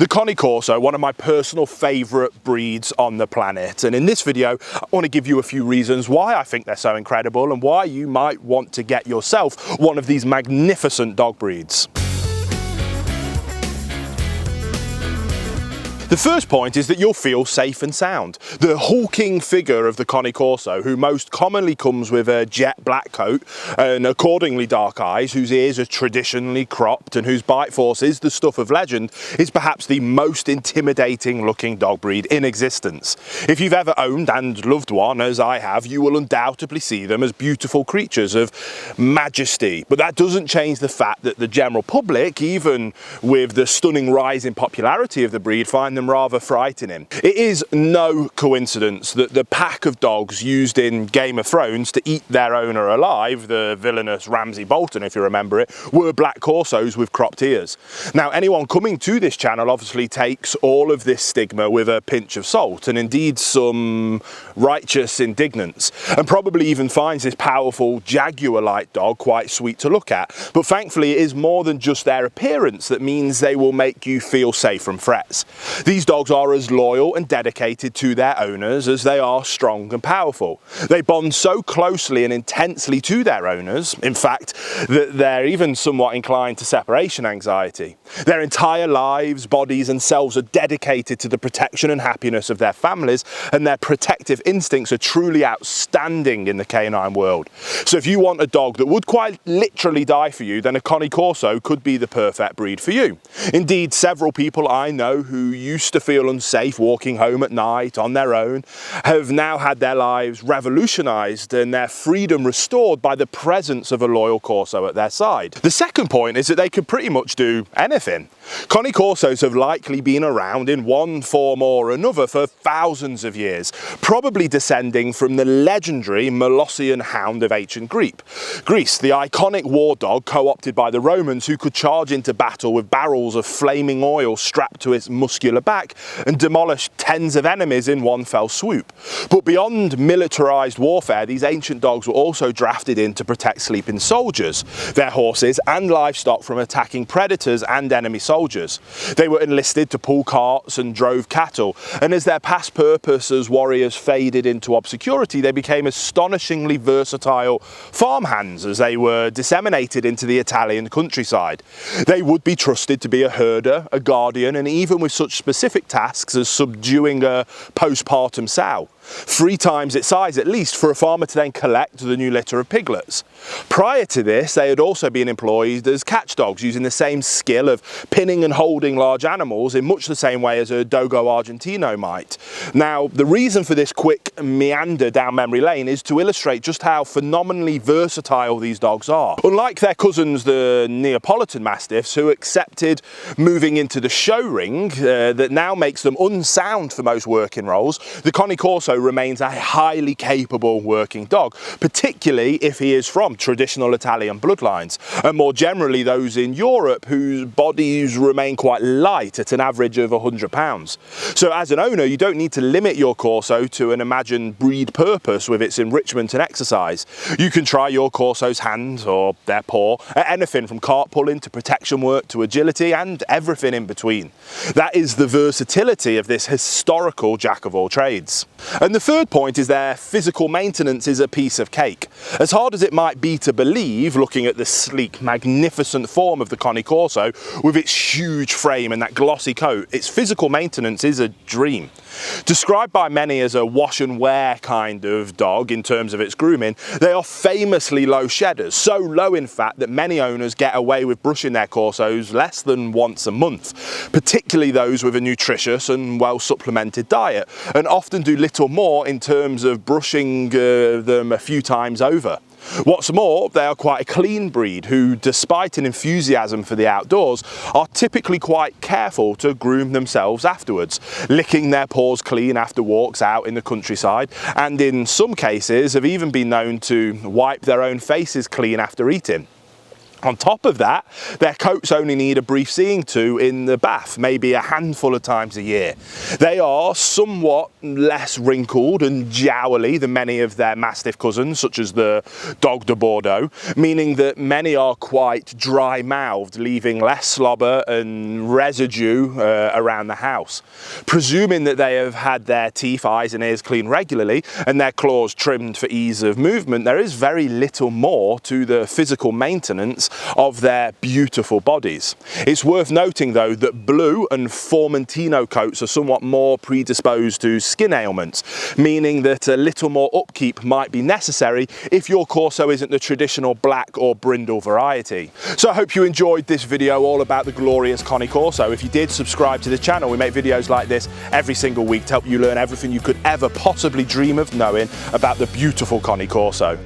The Cane Corso, one of my personal favourite breeds on the planet, and in this video I want to give you a few reasons why I think they're so incredible and why you might want to get yourself one of these magnificent dog breeds. The first point is that you'll feel safe and sound. The hulking figure of the Cane Corso, who most commonly comes with a jet black coat and accordingly dark eyes, whose ears are traditionally cropped and whose bite force is the stuff of legend, is perhaps the most intimidating looking dog breed in existence. If you've ever owned and loved one, as I have, you will undoubtedly see them as beautiful creatures of majesty. But that doesn't change the fact that the general public, even with the stunning rise in popularity of the breed, find them rather frightening. It is no coincidence that the pack of dogs used in Game of Thrones to eat their owner alive, the villainous Ramsay Bolton if you remember it, were black Corsos with cropped ears. Now anyone coming to this channel obviously takes all of this stigma with a pinch of salt and indeed some righteous indignance, and probably even finds this powerful jaguar-like dog quite sweet to look at. But thankfully it is more than just their appearance that means they will make you feel safe from threats. These dogs are as loyal and dedicated to their owners as they are strong and powerful. They bond so closely and intensely to their owners, in fact, that they're even somewhat inclined to separation anxiety. Their entire lives, bodies and selves are dedicated to the protection and happiness of their families, and their protective instincts are truly outstanding in the canine world. So if you want a dog that would quite literally die for you, then a Cane Corso could be the perfect breed for you. Indeed, several people I know who used to feel unsafe walking home at night on their own have now had their lives revolutionised and their freedom restored by the presence of a loyal Corso at their side. The second point is that they could pretty much do anything. Cane Corsos have likely been around in one form or another for thousands of years, probably descending from the legendary Molossian hound of ancient Greece, the iconic war dog co-opted by the Romans, who could charge into battle with barrels of flaming oil strapped to its muscular back and demolish tens of enemies in one fell swoop. But beyond militarised warfare, these ancient dogs were also drafted in to protect sleeping soldiers, their horses and livestock from attacking predators and enemy soldiers. They were enlisted to pull carts and drove cattle, and as their past purpose as warriors faded into obscurity, they became astonishingly versatile farmhands as they were disseminated into the Italian countryside. They would be trusted to be a herder, a guardian, and even with such specific tasks as subduing a postpartum sow, 3 times its size at least, for a farmer to then collect the new litter of piglets. Prior to this, they had also been employed as catch dogs, using the same skill of pinning and holding large animals in much the same way as a Dogo Argentino might. Now, the reason for this quick meander down memory lane is to illustrate just how phenomenally versatile these dogs are. Unlike their cousins, the Neapolitan Mastiffs, who accepted moving into the show ring that now makes them unsound for most working roles, the Cane Corso remains a highly capable working dog, particularly if he is from traditional Italian bloodlines, and more generally those in Europe whose bodies remain quite light at an average of 100 pounds. So as an owner, you don't need to limit your Corso to an imagined breed purpose with its enrichment and exercise. You can try your Corso's hand or their paw at anything from cart pulling to protection work to agility and everything in between. That is the versatility of this historical jack of all trades. And the third point is their physical maintenance is a piece of cake. As hard as it might be to believe, looking at the sleek, magnificent form of the Cane Corso with its huge frame and that glossy coat, its physical maintenance is a dream. Described by many as a wash and wear kind of dog in terms of its grooming, they are famously low shedders, so low in fact that many owners get away with brushing their Corsos less than once a month, particularly those with a nutritious and well supplemented diet, and often do little more in terms of brushing them a few times over. What's more, they are quite a clean breed who, despite an enthusiasm for the outdoors, are typically quite careful to groom themselves afterwards, licking their paws clean after walks out in the countryside, and in some cases have even been known to wipe their own faces clean after eating. On top of that, their coats only need a brief seeing to in the bath, maybe a handful of times a year. They are somewhat less wrinkled and jowly than many of their Mastiff cousins, such as the Dog de Bordeaux, meaning that many are quite dry-mouthed, leaving less slobber and residue around the house. Presuming that they have had their teeth, eyes and ears cleaned regularly and their claws trimmed for ease of movement, there is very little more to the physical maintenance of their beautiful bodies. It's worth noting though that blue and Formentino coats are somewhat more predisposed to skin ailments, meaning that a little more upkeep might be necessary if your Corso isn't the traditional black or brindle variety. So I hope you enjoyed this video all about the glorious Cane Corso. If you did, subscribe to the channel. We make videos like this every single week to help you learn everything you could ever possibly dream of knowing about the beautiful Cane Corso.